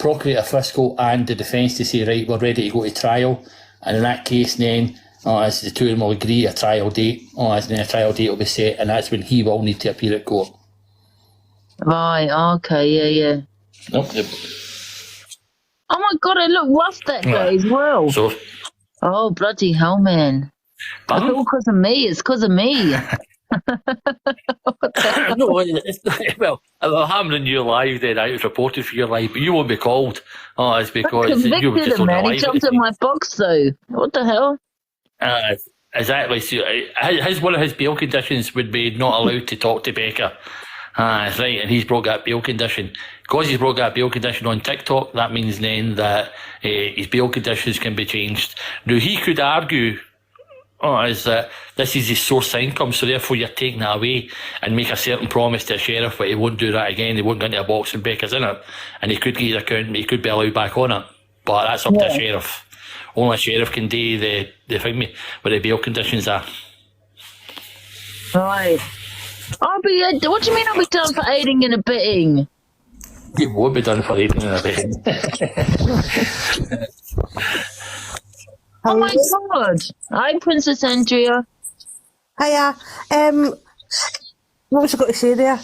Procurator Fiscal and the defence to say, right, we're ready to go to trial, and in that case then, as the two of them will agree a trial date, as then a trial date will be set, and that's when he will need to appear at court. Right, okay, yeah. Nope. Oh my God, I look rough that day as well. So, oh, bloody hell, man. It's all because of me. It's because of me. No, well, it'll happen in your live then. It was reported for your live, but you won't be called. It's because you were just on the live. He jumped in my box, though. What the hell? Exactly. So, one of his bail conditions would be not allowed to talk to Becca. That's right, and he's broke that bail condition. Because he's broke that bail condition on TikTok, that means then that his bail conditions can be changed. Now, he could argue is that this is his source of income, so therefore you're taking that away, and make a certain promise to a sheriff that he won't do that again, he won't go into a box and Becca's in it, and he could get his account, but he could be allowed back on it. But that's up to a sheriff. Only a sheriff can do the thing what the bail conditions are. Right. I'll be. What do you mean I'll be done for aiding and abetting? You won't be done for aiding and abetting. Oh my God! Hi, Princess Andrea. Hiya. What was I going to say there?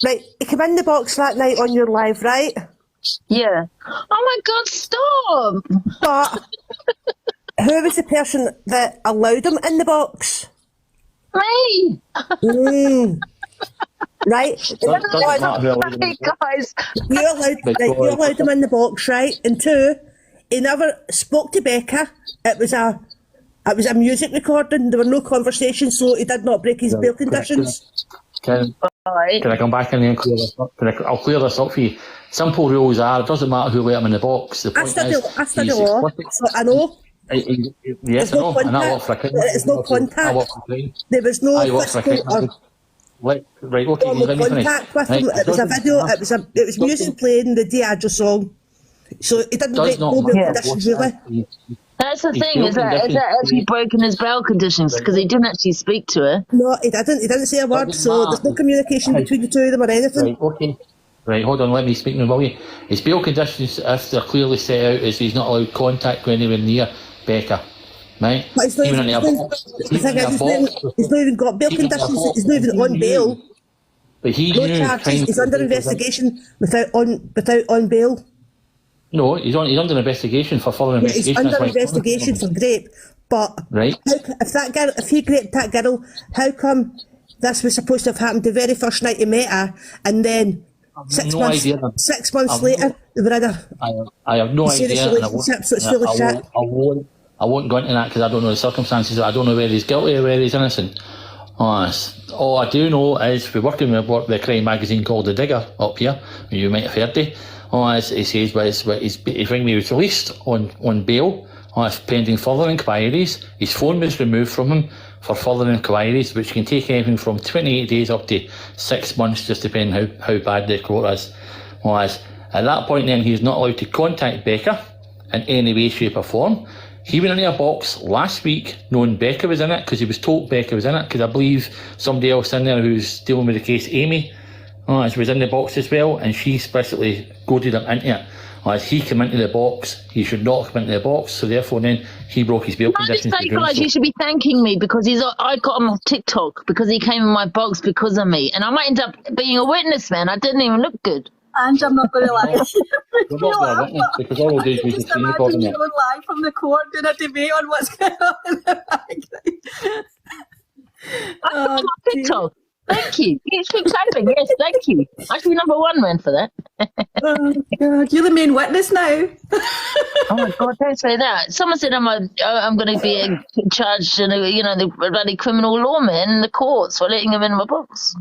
Right, you came in the box that night on your live, right? Yeah. Oh my God! Stop. But who was the person that allowed him in the box? Me. Right. Hey guys. You allowed him in the box, right? And two, he never spoke to Becca. It was a music recording. There were no conversations, so he did not break his bail conditions. Can I come back in there and clear this up? I'll clear this up for you. Simple rules are, it doesn't matter who let him in the box. The point I study law, so I know. Yes, I know. And I work for a crime. There is no contact. There was no physical right, okay. No contact with him. It was a video. It was music playing the Diadro song. So he didn't break no bail conditions, really. That's the thing. Is that actually broken his bail conditions because he didn't actually speak to her? No, he didn't. He didn't say a word. So there's no communication between the two of them or anything. Right, okay. Right, hold on, let me speak now, will you? His bail conditions, if they're clearly set out, is he's not allowed contact with anywhere near Becca. Right? But he's not even got bail conditions, he's not even on bail. But he knew charges, he's under investigation without on bail. No, he's under investigation for further investigation. He's under investigation for rape. But right. If he raped that girl, how come this was supposed to have happened the very first night he met her, and then 6 months later, they were in a I have no idea. Relationship, so it's full of shit. I won't go into that because I don't know the circumstances. I don't know whether he's guilty or whether he's innocent. All I do know is we're working with the crime magazine called The Digger up here. You might have heard it. As he says, his ring was released on bail. Pending further inquiries. His phone was removed from him for further inquiries, which can take anything from 28 days up to 6 months, just depending how bad the court is. At that point then, he's not allowed to contact Becca in any way, shape or form. He went into a box last week knowing Becca was in it, because he was told Becca was in it, because I believe somebody else in there who's dealing with the case, Amy, was in the box as well, and she specifically goaded him into it. As he came into the box, he should not come into the box, so therefore then he broke his bail conditions. Guys, you should be thanking me because I got him off TikTok because he came in my box because of me, and I might end up being a witness, man. I didn't even look good. And I'm not going to lie. You're not going to witness because all we'll do is we just screen recording it. Going live from the court doing a debate on what's going on in the background. I got him off TikTok. Thank you. You keep clapping. Yes, thank you. I should be number one, man, for that. Oh, God. You're the main witness now. Oh, my God, don't say that. Someone said I'm going to be charged, the bloody criminal law man in the courts for letting him in my box.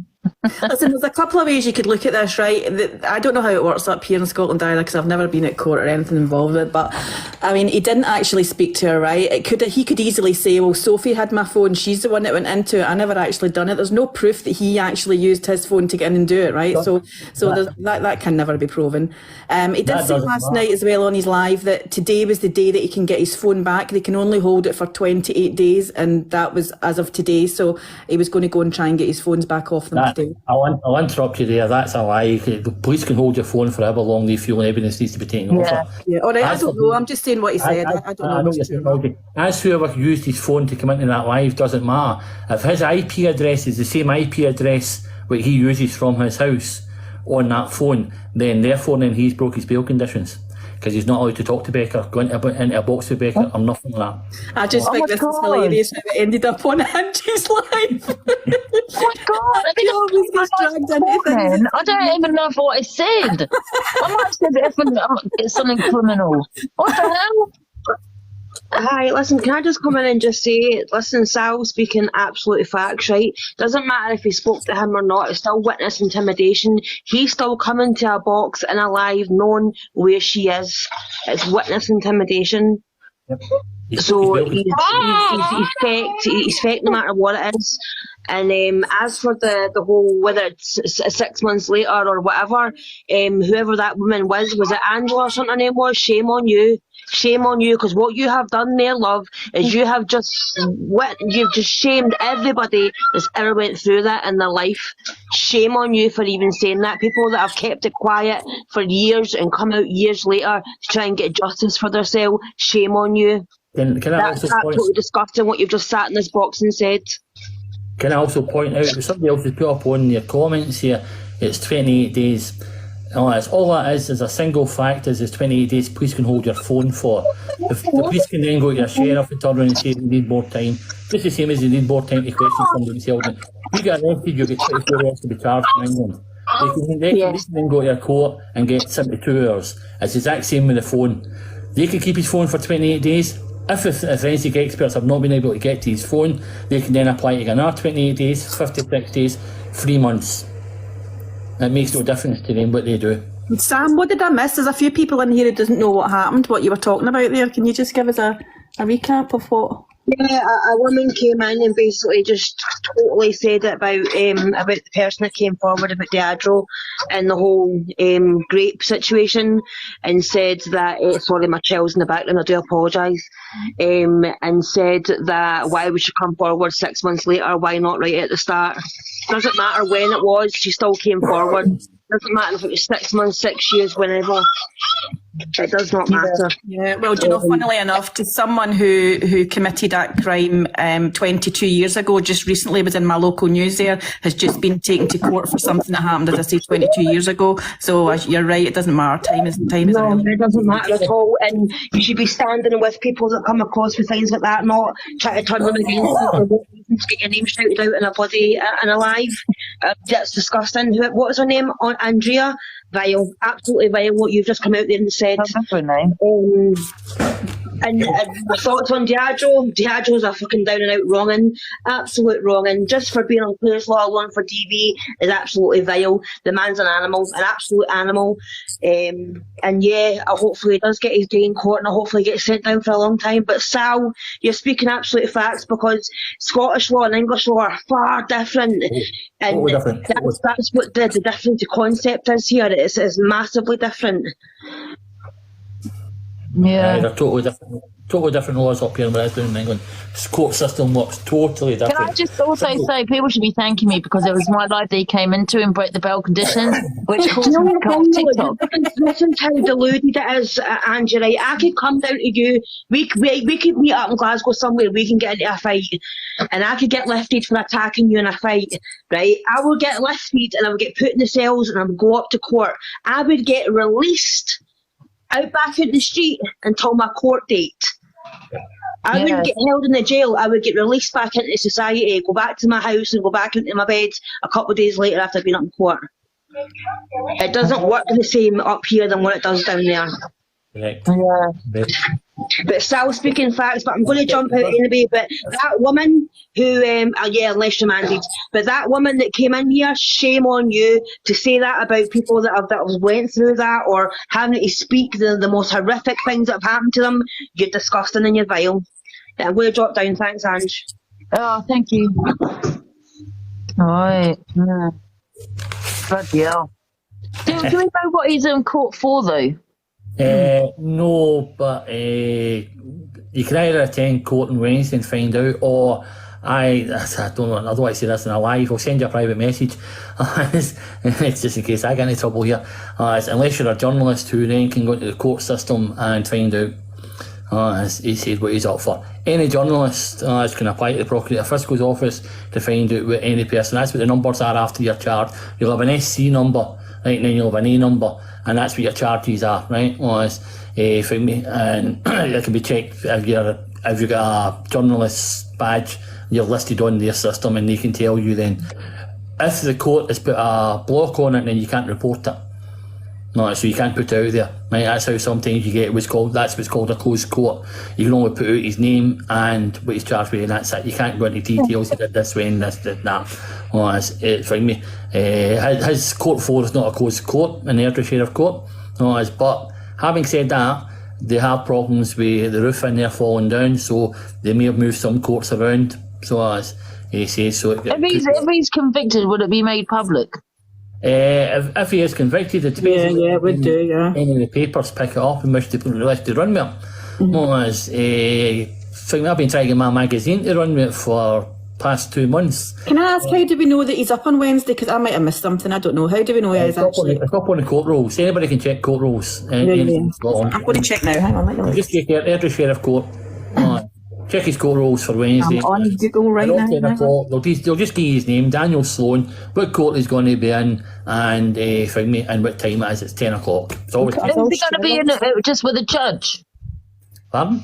Listen, there's a couple of ways you could look at this, right? I don't know how it works up here in Scotland either, because I've never been at court or anything involved with it, but I mean, he didn't actually speak to her, right? He could easily say, well, Sophie had my phone, she's the one that went into it, I never actually done it. There's no proof that he actually used his phone to get in and do it, right? So that can never be proven. He did say last night as well on his live that today was the day that he can get his phone back. They can only hold it for 28 days, and that was as of today, so he was going to go and try and get his phones back off them today. I'll interrupt you there. That's a lie. The police can hold your phone for however long they feel evidence needs to be taken over. Yeah, all right, I don't know. I'm just saying what he said. I don't know. What you're saying, Aldi. As whoever used his phone to come into that live doesn't matter. If his IP address is the same IP address what he uses from his house on that phone, then he's broke his bail conditions. Because he's not allowed to talk to Becker, go into a box with Becker, or nothing like that. I just think this is hilarious how it ended up on Angie's live. Oh my God! I don't even know what I said. I might have said something criminal. What the hell? Hi, listen, can I just come in and just say, listen, Sal's speaking absolute facts, right? Doesn't matter if he spoke to him or not, it's still witness intimidation. He's still coming to a box in a live knowing where she is. It's witness intimidation. Yep. So he's fake no matter what it is. And as for the whole, whether it's 6 months later or whatever, whoever that woman was it Angela or something her name was? Shame on you. Shame on you, because what you have done there, love, is you've just shamed everybody that's ever went through that in their life. Shame on you for even saying that. People that have kept it quiet for years and come out years later to try and get justice for themselves. Shame on you. Can I That's absolutely disgusting what you've just sat in this box and said. Can I also point out that somebody else has put up on your comments here, it's 28 days. All that is a single fact is 28 days police can hold your phone for. If the police can then go to your sheriff and turn around and say they need more time, just the same as they need more time to question somebody themselves. You get arrested, you get 24 hours to be charged in England. They can then go to your court and get 72 hours. It's the exact same with the phone. They can keep his phone for 28 days. If forensic experts have not been able to get to his phone, they can then apply to another 28 days, 56 days, 3 months. It makes no difference to them what they do. Sam, what did I miss? There's a few people in here who doesn't know what happened, what you were talking about there. Can you just give us a recap of what? Yeah, a woman came in and basically just totally said it about the person that came forward about Diadro and the whole grape situation, and said that sorry, my child's in the background, I do apologise, and said that why would she come forward 6 months later? Why not right at the start? Doesn't matter when it was, she still came forward. Doesn't matter if it was 6 months, 6 years, whenever. It does not matter. Yeah, well, do you know, funnily enough, to someone who committed that crime 22 years ago, just recently was in my local news there, has just been taken to court for something that happened, as I say, 22 years ago. So you're right, it doesn't matter. Time is no, it doesn't matter at all. And you should be standing with people that come across with things like that, not try to turn them against you for no reason to get your name shouted out in a bloody in a live. That's disgusting. What was her name? Andrea? Vile, absolutely vile what you've just come out there and said. That's her name. And my thoughts on Diadro. Diadro's a fucking down and out wronging, absolute wronging. Just for being on Clare's Law alone for DV is absolutely vile. The man's an animal, an absolute animal. And yeah, hopefully he does get his day in court and hopefully gets sent down for a long time. But Sal, you're speaking absolute facts, because Scottish law and English law are far different. And that's what the difference of concept is here. It's massively different. Yeah, they're totally different laws up here than what it is down in England. The court system works totally different. Can I just also say people should be thanking me, because it was my life they came into and broke the bail conditions, which caused me to cut off TikTok. This is how deluded it is, Angie, right? I could come down to you, we could meet up in Glasgow somewhere, we can get into a fight, and I could get lifted for attacking you in a fight, right? I would get lifted and I would get put in the cells and I would go up to court. I would get released out back in the street until my court date. I wouldn't get held in the jail. I would get released back into society, go back to my house and go back into my bed a couple of days later after I've been up in court. It doesn't work the same up here than what it does down there. Correct. Yeah. But Sal's speaking facts, but I'm going to jump out anyway. But that woman who, unless remanded, but that woman that came in here, shame on you to say that about people that have went through that, or having to speak the most horrific things that have happened to them. You're disgusting and you're vile. Yeah, I'm going to drop down. Thanks, Ange. Oh, thank you. All right. Yeah. Bloody hell. Do we know what he's in court for, though? No, but you can either attend court on Wednesday and find out, or I don't know, I don't want to say this in a live, I'll send you a private message. It's just in case I get into trouble here. Unless you're a journalist who then can go into the court system and find out, as he said, what he's up for. Any journalist can apply to the Procurator Fiscal's office to find out what any person, that's what the numbers are after your charge. You'll have an SC number, right, and then you'll have an A number, and that's what your charges are, right? Find me, and it can be checked if you've got a journalist's badge, you're listed on their system, and they can tell you then if the court has put a block on it, then you can't report it. No, so you can't put it out there. Right? That's how sometimes you get that's what's called a closed court. You can only put out his name and what he's charged with, and that's it. You can't go into details. He did this way and this, did that. Find me. His court 4 is not a closed court in the Airdrie Sheriff Court. But having said that, they have problems with the roof in there falling down, so they may have moved some courts around. So as he says, so if he's convicted, would it be made public? If he is convicted, it depends. Yeah, it would do, yeah. Any of the papers pick it up and wish to run with it. I've been trying to get my magazine to run with it for past 2 months. Can I ask, how do we know that he's up on Wednesday? Because I might have missed something, I don't know. How do we know he's actually... It's up on the court rolls. Anybody can check court rolls. I'm going to check now, hang on. Let me look. Just check Airdrie Sheriff Court. Check his court rolls for Wednesday. I'm on Google right now. They'll just give you his name, Daniel Sloan, what court he's going to be in, and find me, and what time it is. It's 10 o'clock. It's always Is he going to be in it just with a judge? Pardon?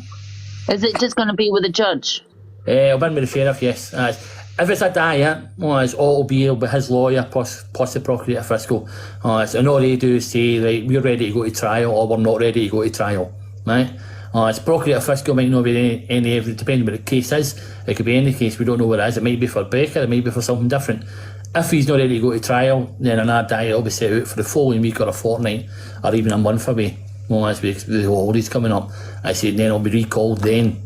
Is it just going to be with a judge? I'll be in with the sheriff, yes. If it's a diet, it'll be his lawyer plus the Procurator Fiscal. And all they do is say, right, we're ready to go to trial, or we're not ready to go to trial, right? It's Procurator Fiscal might not be any evidence, depending on what the case is. It could be any case, we don't know what it is. It might be for Becker, it might be for something different. If he's not ready to go to trial, then an ad diet will be set out for the following week or a fortnight, or even a month away. As with the holidays coming up. I said then it'll be recalled then.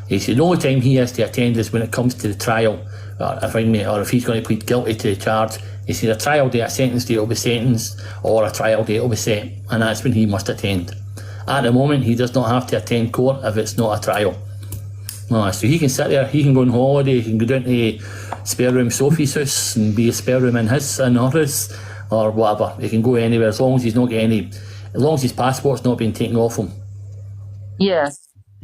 He said the only time he has to attend is when it comes to the trial, or if he's going to plead guilty to the charge. He said a trial date, a sentence date will be sentenced, or a trial date will be set, and that's when he must attend. At the moment, he does not have to attend court if it's not a trial. So he can sit there, he can go on holiday, he can go down to spare room Sophie's house and be a spare room in his and hers, or whatever. He can go anywhere as long as he's not getting as long as his passport's not being taken off him. Yeah.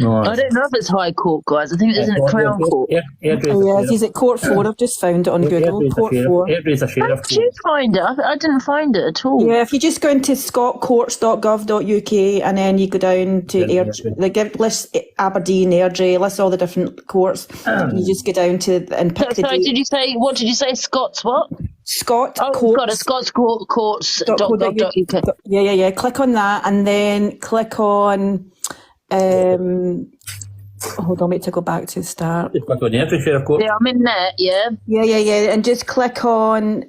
I don't know if it's High Court, guys. I think it's in a Crown Court. He's at Court 4. I've just found it on Google. Court 4. Airdrie's a sheriff. How did you find it? I didn't find it at all. Yeah, if you just go into scottcourts.gov.uk and then you go down to Airdrie, they give list Aberdeen, Airdrie, list all the different courts. You just go down to and pick the date. What did you say? Scott's what? Scott Courts. got it. Scottcourts.gov.uk. Yeah. Click on that and then click on. Hold on, wait to go back to the start. Just click on the Airdrie Sheriff Court. Yeah, I'm in there. Yeah. Yeah, and just click on.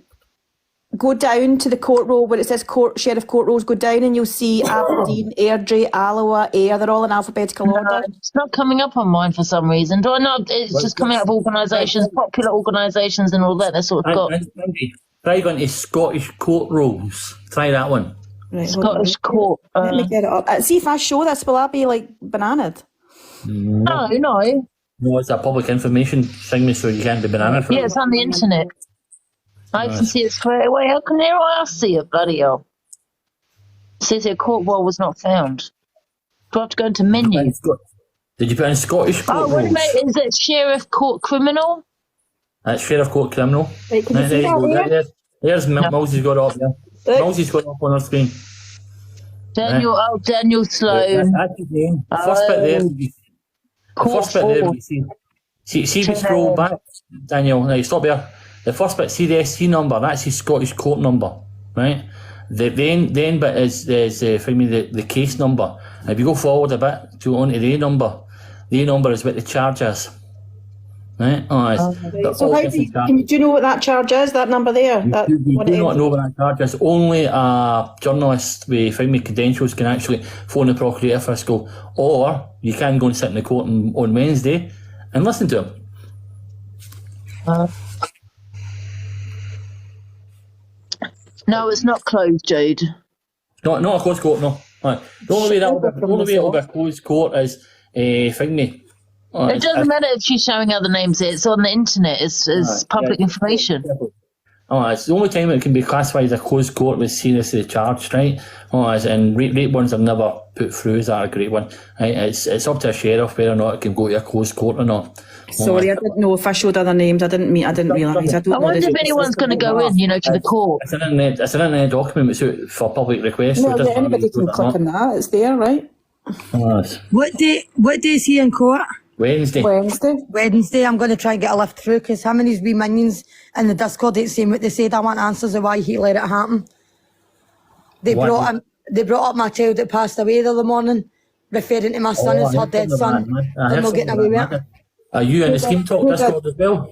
Go down to the court roll where it says Sheriff Court Rolls. Go down and you'll see Aberdeen, Airdrie, Alloa, Ayr. They're all in alphabetical order. It's not coming up on mine for some reason. Do I know? It's just coming up organisations, popular organisations, and all that. That's what it's got. Try going to Scottish Court Rolls. Try that one. Right, Scottish Court. Let me get it up. See if I show this, will that be like bananaed? No. No, it's a public information thing, so you can't be banana for it. Yeah, it's on the internet. I can see it straight away. How can anyone else see it? Bloody hell. It says here court roll was not found. Do I have to go into menu? Did you put in Scottish Court Rolls? Wait a minute. Is it Sheriff Court Criminal? That's Sheriff Court Criminal. Right, can you see that here? There's Millsy's got it up there. Millsy's got it up on our screen. Daniel Sloan. That's his name. The first bit there. The first bit there, see we scroll back, Daniel, now stop there. The first bit, see the SC number, that's his Scottish court number, right? The then bit is for me the case number. And if you go forward a bit to onto the number is what the charge is. Right? So how do you know what that charge is, that number there? You do not know what that charge is. Only a journalist with credentials can actually phone the Procurator Fiscal, or you can go and sit in the court on Wednesday and listen to him. No, it's not closed, Jude. Not a closed court, no. Right. The only way it'll be a closed court is, It doesn't matter if she's showing other names. It's on the internet. It's public information. It's the only time it can be classified as a closed court with seriously charged, right? And rape ones are never put through as that a great one. Right? It's up to a sheriff whether or not it can go to a closed court or not. Sorry, I didn't know if I showed other names. I didn't realise. I wonder if anyone's going to go in, to the court. It's an internet document for public request. No, anybody can click on that. It's there, right? What day is he in court? Wednesday. I'm going to try and get a lift through because him and his wee minions in the Discord ain't saying what they said. I want answers of why he let it happen. They brought up my child that passed away the other morning, referring to my son as her dead son. And we're getting away with it. Are you in the Scheme Talk Discord as well?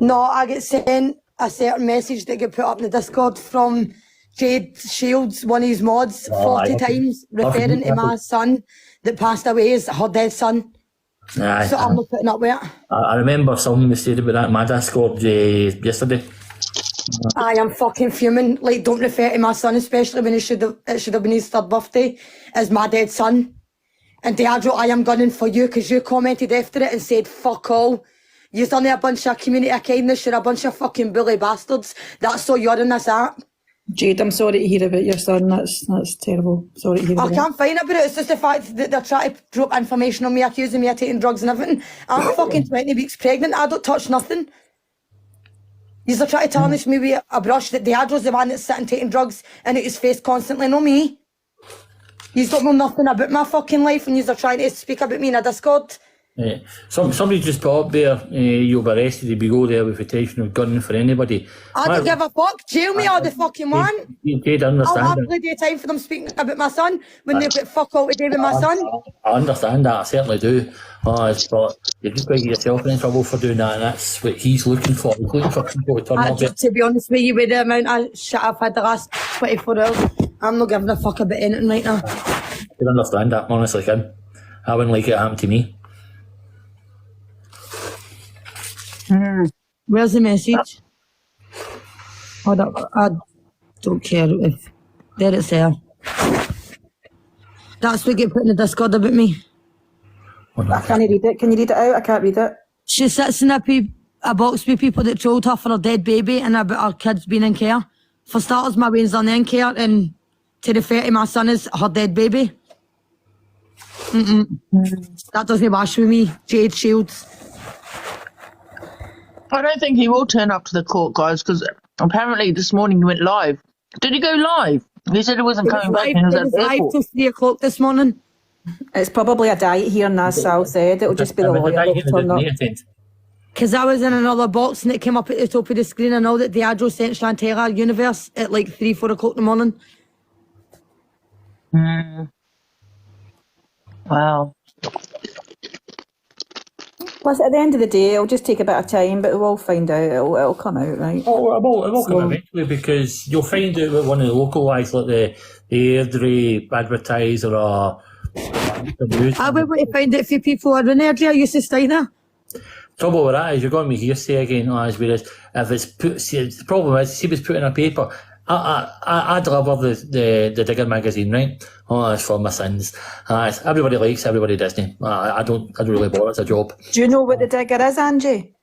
No, I get sent a certain message that get put up in the Discord from Jade Shields, one of his mods, 40 times, referring to my son that passed away as her dead son. So I'm not putting up with it. I remember someone said about that in my Discord yesterday. I am fucking fuming. Like, don't refer to my son, especially when it should have been his third birthday, as my dead son. And Diadro, I am gunning for you because you commented after it and said, fuck all. You've done a bunch of community of kindness. You're a bunch of fucking bully bastards. That's all you're in this app. Jade, I'm sorry to hear about your son. That's terrible. Sorry to hear about I can't find about it. It's just the fact that they're trying to drop information on me, accusing me of taking drugs and everything. I'm fucking 20 weeks pregnant. I don't touch nothing. You're trying to tarnish me with a brush that Diadro's the one that's sitting taking drugs into his face constantly, not me. You don't know nothing about my fucking life and you're trying to speak about me in a Discord. Yeah. Somebody just put up there, you'll be arrested if you go there with intention of gunning for anybody. I don't give a fuck. Jail me all the fucking one. Jade, I understand I'll have plenty of time for them speaking about my son when they've got fuck all to do with my son. I understand that, I certainly do. But you're just going to get yourself in trouble for doing that, and that's what he's looking for. He's looking for people to turn up. To be honest with you, with the amount of shit I've had the last 24 hours, I'm not giving a fuck about anything right now. I can understand that, honestly, Kim. I wouldn't like it to happen to me. Where's the message? Hold up, I don't care if there it's there. That's what get put in the Discord about me. I can't read it. Can you read it out? I can't read it. She sits in a box with people that trolled her for her dead baby and about her kids being in care. For starters, my Wayne's on in care, and to refer to my son as her dead baby. That doesn't wash with me, Jade Shields. I don't think he will turn up to the court, guys, because apparently this morning he went live. Did he go live? He said he wasn't coming back. He was live till 3 o'clock this morning. It's probably a diet here in Nassau said. It'll just be the lawyer that'll turn up. Because I was in another box and it came up at the top of the screen and all that Diadro sent Shantella Universe at like 3, 4 o'clock in the morning. Wow. Plus, at the end of the day, it'll just take a bit of time, but we'll find out. It'll come out, right? Oh, it will come eventually, because you'll find out with one of the local guys, like the Airdrie advertiser or the news. I would want to find out if people are in Airdrie or used to Steiner. Trouble with that is you're going to be hearsay again, whereas if it's put, see, the problem is, see if it's put in a paper. I deliver the Digger magazine, right? It's for my sins. Everybody likes, everybody doesn't. I don't really bother. It's a job. Do you know what the Digger is, Angie?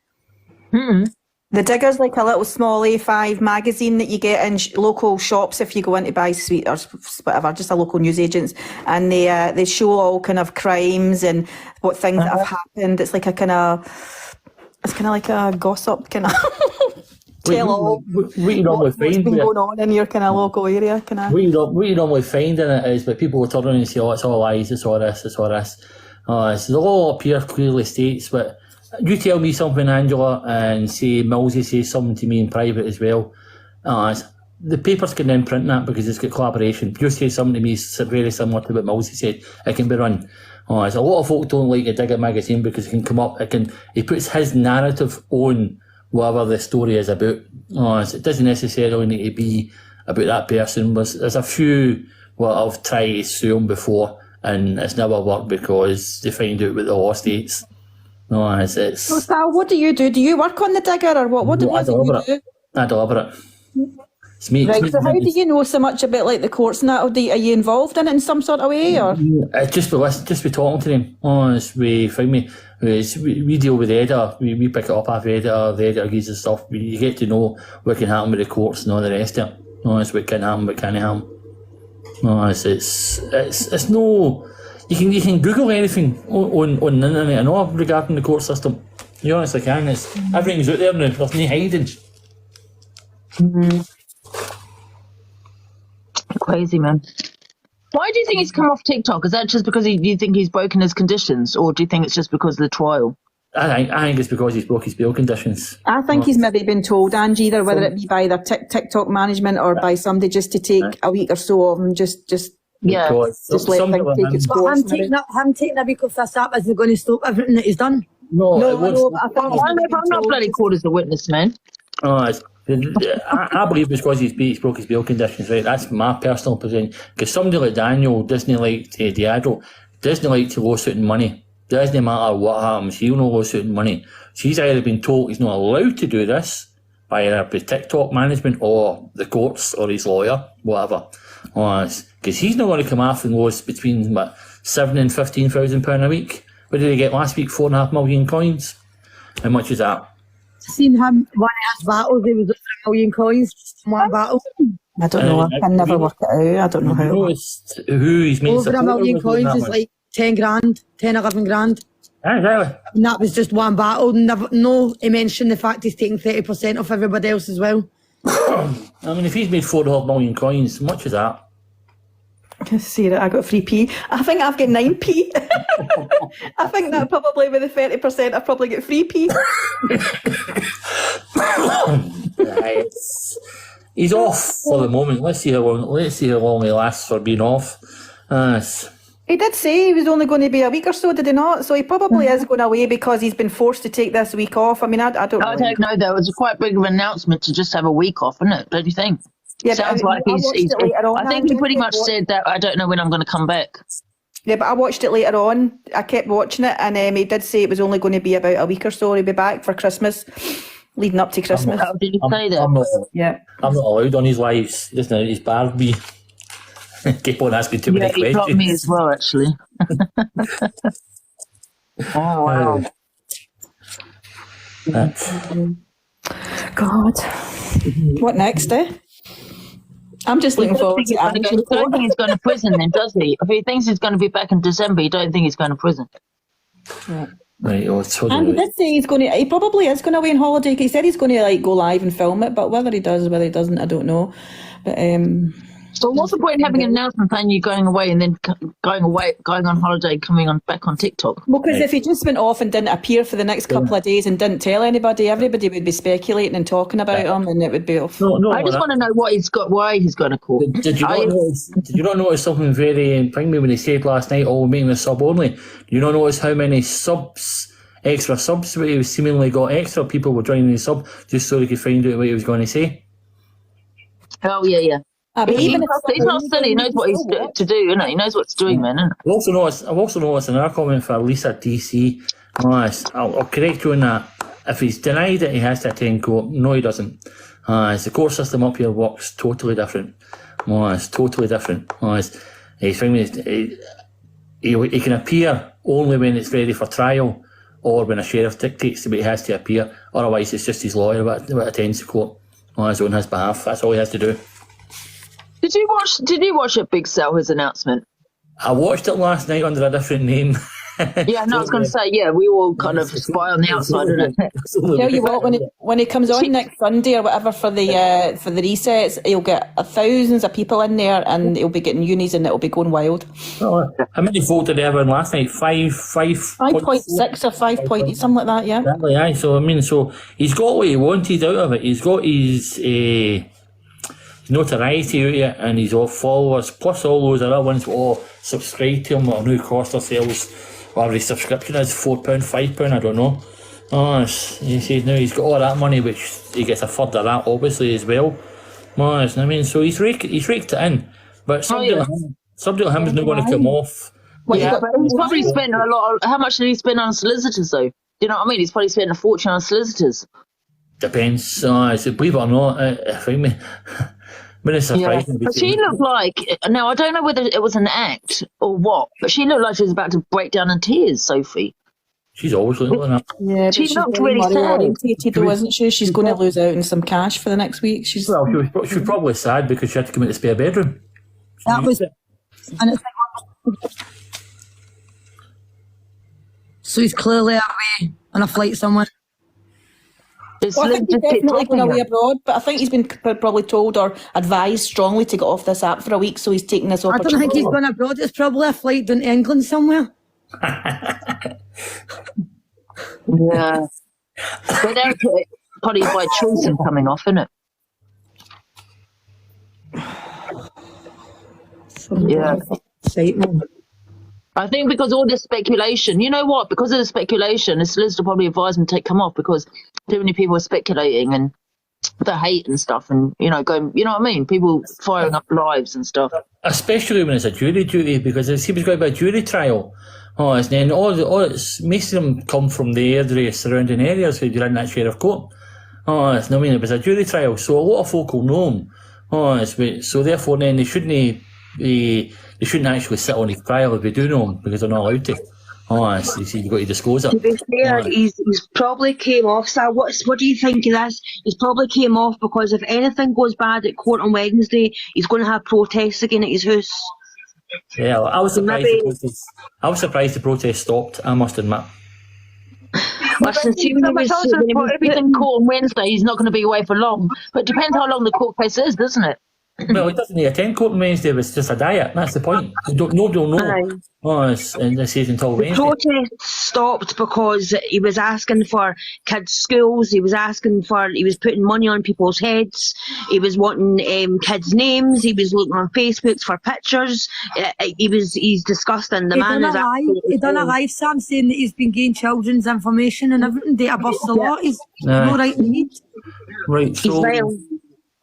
The Digger's like a little small A5 magazine that you get in local shops if you go in to buy sweet or whatever, just a local newsagents, and they show all kind of crimes and what things that have happened. It's like it's kind of like a gossip kind of. Tell all what you normally find been going on in your kind of local area, kind of. What you normally find in it is that people will turn around and say, "Oh, it's all lies. It's all this. It's all this." So the law up here clearly states, but you tell me something, Angela, and say Millsy says something to me in private as well. The papers can then print that because it's got collaboration. If you say something to me very similar to what Millsy said, it can be run. So a lot of folk don't like the Digger magazine because it can come up. He puts his narrative on whatever the story is about. It doesn't necessarily need to be about that person. There's a few I've tried to sue them before and it's never worked because they find out what the law states. So Sal, what do you do? Do you work on the Digger or what? What do you do? I deliver it. Right, so how do you know so much about like the courts and that? Are you involved in it in some sort of way, or? Just be talking to them. We find me. We deal with the editor. We pick it up off the editor. The editor gives us stuff. You get to know what can happen with the courts and all the rest of it. What can happen, what can't happen. It's no. You can Google anything on the internet and all regarding the court system. You honestly can. Everything's out there now. There's no hiding. Crazy, man. Why do you think he's come off TikTok? Is that just because you think he's broken his conditions, or do you think it's just because of the trial? I think it's because he's broke his bail conditions. I think he's maybe been told, Angie, either whether it be by their TikTok management or by somebody, just to take a week or so of him, just let him take its course. Him taking a week off this app isn't going to stop everything that he's done. No, I'm not bloody called as a witness, man. I believe it's because he's broke his bail conditions, right? That's my personal position. Because somebody like Daniel doesn't like Diadro, doesn't like to lawsuit money. Doesn't matter what happens, he'll not lawsuit money. She's either been told he's not allowed to do this by either the TikTok management or the courts or his lawyer, whatever. Because he's not going to come off and lose between £7,000 and £15,000 a week. What did he get last week? 4.5 million coins. How much is that? Seen him one of his battles. He was over 1 million coins just in one battle. I don't know. I can never work it out. I don't know how. Who he's made over 1 million coins is like 10 grand, 10, 11 grand. Really? And that was just one battle. He mentioned the fact he's taking 30% off everybody else as well. I mean, if he's made 4.5 million coins, how much is that? See that I got 3p. I think I've got 9p. I think that probably with the 30%, I've probably got 3p. He's off for the moment. Let's see how long he lasts for being off. He did say he was only going to be a week or so, did he not? So he probably is going away because he's been forced to take this week off. I mean, I don't know. I don't know, though. It's quite big of an announcement to just have a week off, isn't it? Don't you think? Yeah, sounds like he's I think he pretty much said that I don't know when I'm going to come back. Yeah, but I watched it later on. I kept watching it, and he did say it was only going to be about a week or so. He'll be back for Christmas, leading up to Christmas. How did he say that? I'm not allowed on his lives. Just now, he's barred me. Keep on asking too many questions. He got me as well, actually. Oh, wow. God. What next, eh? I'm just looking forward to it. I don't think he's going to prison then, does he? If he thinks he's going to be back in December, you don't think he's going to prison. Right, and he did say he probably is going to away on holiday. He said he's going to go live and film it, but whether he does or whether he doesn't, I don't know. But so what's the point in having an announcement saying you're going away and then going on holiday, coming back on TikTok? Well, because if he just went off and didn't appear for the next couple of days and didn't tell anybody, everybody would be speculating and talking about him, and it would be off. I just want to know why he's going to court. Did you not notice something very ping when he said last night, making the sub only? Did you not notice how many extra subs he was seemingly got extra people were joining the sub just so they could find out what he was going to say? Oh, yeah. But even if he's not silly, he knows what he's to do, you know. He knows what he's doing, man. I've also noticed another comment for Lisa DC. I'll correct you on that. If he's denied it, he has to attend court. No, he doesn't. The court system up here works totally different. It's totally different. He can appear only when it's ready for trial or when a sheriff dictates, but he has to appear. Otherwise, it's just his lawyer that attends the court on his behalf. That's all he has to do. Did you watch it, Big Sal, his announcement? I watched it last night under a different name. Yeah, no, I was going to say, we all kind of spy on the outside, isn't it? Tell you what, when he comes on next Sunday or whatever for the resets, he'll get thousands of people in there, and he'll be getting unis, and it'll be going wild. How many folk did they have in last night? 5.6 or 5 point, something like that, yeah. Exactly, aye. So he's got what he wanted out of it. He's got his notoriety out of it, and his followers, plus all those other ones all subscribe to him, or new cost ourselves, whatever his subscription is, £4, £5, I don't know. He says now he's got all that money, which he gets a third of that, obviously, as well. So he's raked it in. But somebody like him is not going to come off. But he's probably spent how much did he spend on solicitors, though? Do you know what I mean? He's probably spent a fortune on solicitors. Depends. Believe it or not, But it's surprising. But she looked like, now I don't know whether it was an act or what, but she looked like she was about to break down in tears, Sophie. She's always looking like that. Yeah, She but she's looked very really money sad. orientated though, isn't she? She's going to lose out on some cash for the next week. She's Well, she was probably sad because she had to come out the spare bedroom. That was, and it's like, so he's clearly away on a flight somewhere. It's Well, I think he's just keep definitely going taking away her. abroad, but I think he's been probably told or advised strongly to get off this app for a week, so he's taking this I opportunity. don't think he's gone abroad. It's probably a flight down to England somewhere. Yeah. But that's probably by choice and coming off, isn't it? Yeah. Exciting. I think because all this speculation, you know what? Because of the speculation, the solicitor probably advised him to come off because too many people are speculating and the hate and stuff, and going, you know what I mean? People firing up lives and stuff. Especially when it's a jury duty, because if he was going to be a jury trial, and then most of them come from the area, surrounding areas where you're in that sheriff court. It's no, I mean, it was a jury trial, so a lot of folk will know him. So therefore, then they shouldn't actually sit on his trial if they do know him, because they're not allowed to. You've got to disclose it. To be fair, he's probably came off. So what do you think of this? He's probably came off because if anything goes bad at court on Wednesday, he's going to have protests again at his house. Yeah, I was surprised the protest stopped, I must admit. Listen, see, when he was, Also, when he for was everything court on Wednesday, he's not going to be away for long. But it depends how long the court case is, doesn't it? Well, he doesn't need attend court on Wednesday, it's just a diet. That's the point. Nobody will know. Aye. And this is until Wednesday. protest stopped because he was asking for kids' schools. He was putting money on people's heads. He was wanting kids' names. He was looking on Facebooks for pictures. He's disgusting. The man is He done a live, Sam, saying that he's been getting children's information and everything. Date of birth's a lot. He's no right need. Right, He's so vile.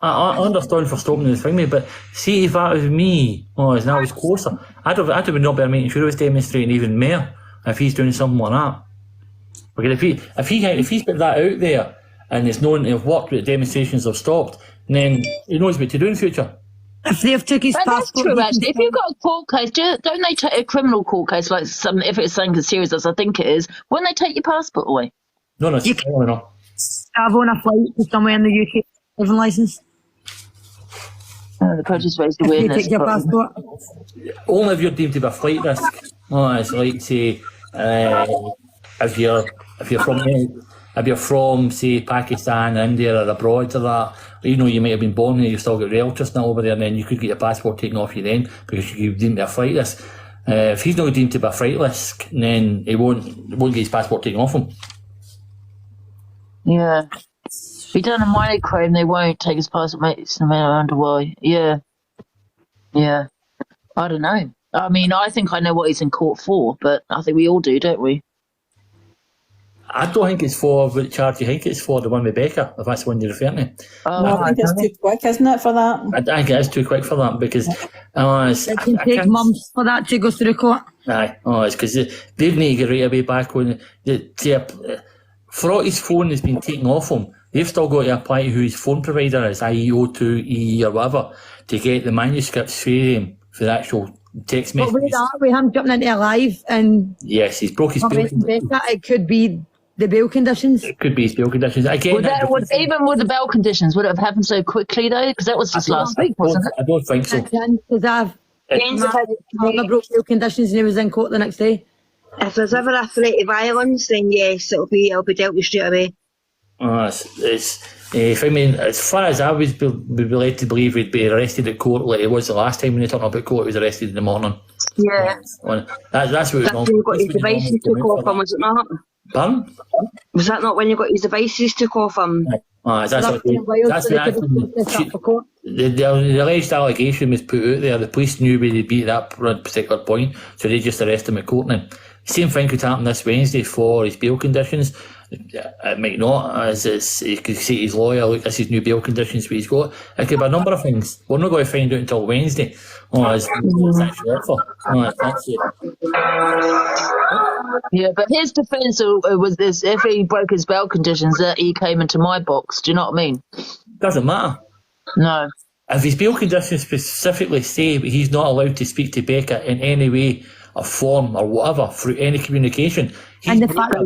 I understand for stopping the thing, but see if that was me, and I was closer, I'd have not been making sure he was demonstrating even more if he's doing something like that. Because if he's put that out there and it's known to have worked with demonstrations have stopped, then he knows what to do in future. If they've took his But that's passport, true, he actually. If can- you've got a court case, don't they take a criminal court case, like if it's something as serious as I think it is, wouldn't they take your passport away? No, no, no. I've on a flight to somewhere in the UK, driving licence. The purchase raised If you awareness. take your but- passport. Only if you're deemed to be a flight risk. It's like, say, if you're from, say, Pakistan, India, or abroad, or that, you might have been born here, you've still got relatives now over there, and then you could get your passport taken off you then because you're deemed to be a flight risk. If he's not deemed to be a flight risk, then he won't get his passport taken off him. Yeah. If he done a minor crime, they won't take his passport. It's no matter why. Yeah. Yeah. I don't know. I mean, I think I know what he's in court for, but I think we all do, don't we? I don't think it's for the charge. I think it's for the one with Becca, if that's the one you're referring to. Oh, No, I think it's too quick, isn't it, for that? I think it is too quick for that because It can take months for that to go through court. Aye, it's because they've need to get right away back on. For his phone has been taken off him, they've still got to apply to who his phone provider is, i.e. O2, EE or whatever, to get the manuscripts for him for the actual text But messages. with him jumping into a live and Yes, he's broke his bail. it could be the bail conditions. It could be his bail conditions. Again, even with the bail conditions, would it have happened so quickly, though? Because that was just last week, wasn't it? I don't think so. Because I've broke bail conditions and he was in court the next day. If there's ever a threat of violence, then yes, it'll be dealt with straight away. I mean, as far as I would be led to believe, he'd be arrested at court like it was the last time when he turned up at court. He was arrested in the morning. Yeah. That's what That's when you got his devices took off him, was it not? Pardon? Was that not when you got his devices took off him? That's the alleged allegation was put out there. The police knew where they'd be at that particular point, so they just arrested him at court now. Same thing could happen this Wednesday for his bail conditions. It might not, as he could say to his lawyer, look, this is new bail conditions what he's got. It could be a number of things. We're not going to find out until Wednesday. It's actually up for. That's it. Yeah, but his defence was this: if he broke his bail conditions, that he came into my box. Do you know what I mean? Doesn't matter. No. If his bail conditions specifically say he's not allowed to speak to Becca in any way or form or whatever through any communication, he's And the fact that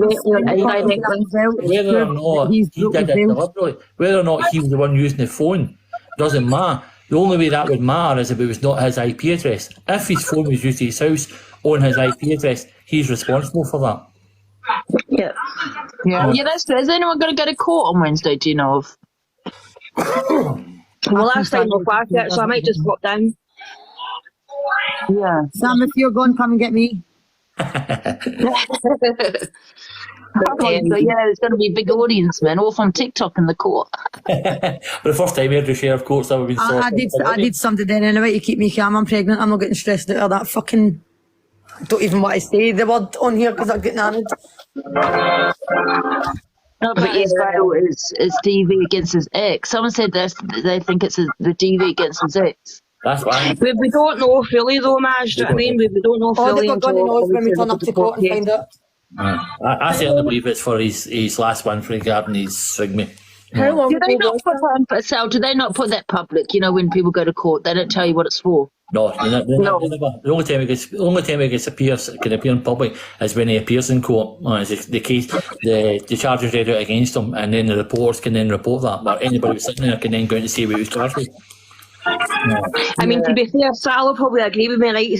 whether or not he did it deliberately, whether or not he was the one using the phone, doesn't matter. The only way that would matter is if it was not his IP address. If his phone was used at his house on his IP address, he's responsible for that. Yeah, that's true. Is anyone going to go to court on Wednesday? Do you know of? Well, last time we'll back it, so I might just pop down. Yeah. Sam, if you're going, come and get me. Okay, so yeah, there's going to be a big audience, man, all from TikTok in the court. But the first time we had to share, of course, that would be I did something then anyway to keep me calm. I'm pregnant. I'm not getting stressed out of that fucking. I don't even want to say the word on here because I'm getting married. No, but his bail is DV against his ex. Someone said this, they think it's the DV against his ex. That's why. We don't know fully though, Maj. Do you know what I mean? We don't know fully. All God knows when we turn up to court and find out. I certainly believe it's for his last one regarding his SIGME. How long Do they ago not was put that? that, Sal, do they not put that public? You know, when people go to court, they don't tell you what it's for. No, the only time he can appear in public is when he appears in court. It's the case, the charges read out against him, and then the reporters can then report that. But anybody who's sitting there can then go out and say what he was charged with. I mean, to be fair, Sal will probably agree with me, right?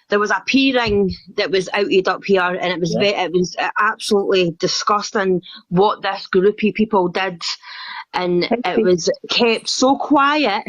There was a P ring that was outed up here, and it was absolutely disgusting what this group of people did, and it was kept so quiet.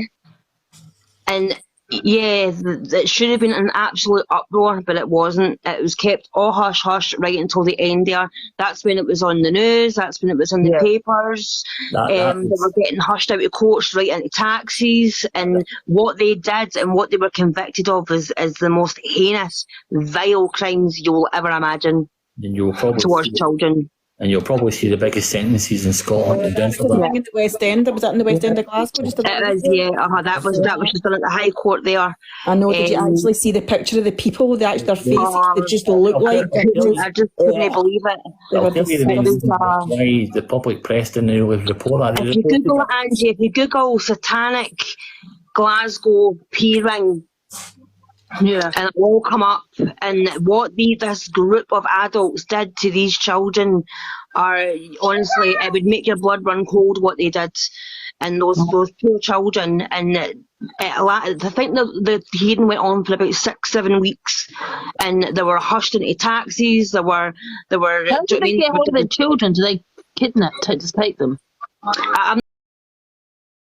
And yeah, it should have been an absolute uproar, but it wasn't. It was kept all hush hush right until the end there. That's when it was on the news. That's when it was in the papers. They were getting hushed out of courts, right into taxis. And what they did and what they were convicted of is the most heinous, vile crimes you will ever imagine towards children. And you'll probably see the biggest sentences in Scotland and down for that. In the West End, was that in the West End of Glasgow? Just It is, yeah. That was just done at the High Court there. I know. Did you actually see the picture of the people? Their faces, they just look like. I just couldn't believe it. I'll tell you the reason why the public press didn't really report that. If you Google it, Angie, if you Google satanic Glasgow P ring, and it will come up. And what this group of adults did to these children are honestly, it would make your blood run cold. What they did, and those poor children. And I think the hearing went on for about 6-7 weeks, and they were hushed into taxis. There were. How do they get hold of the children? Do they kidnap to take them? I'm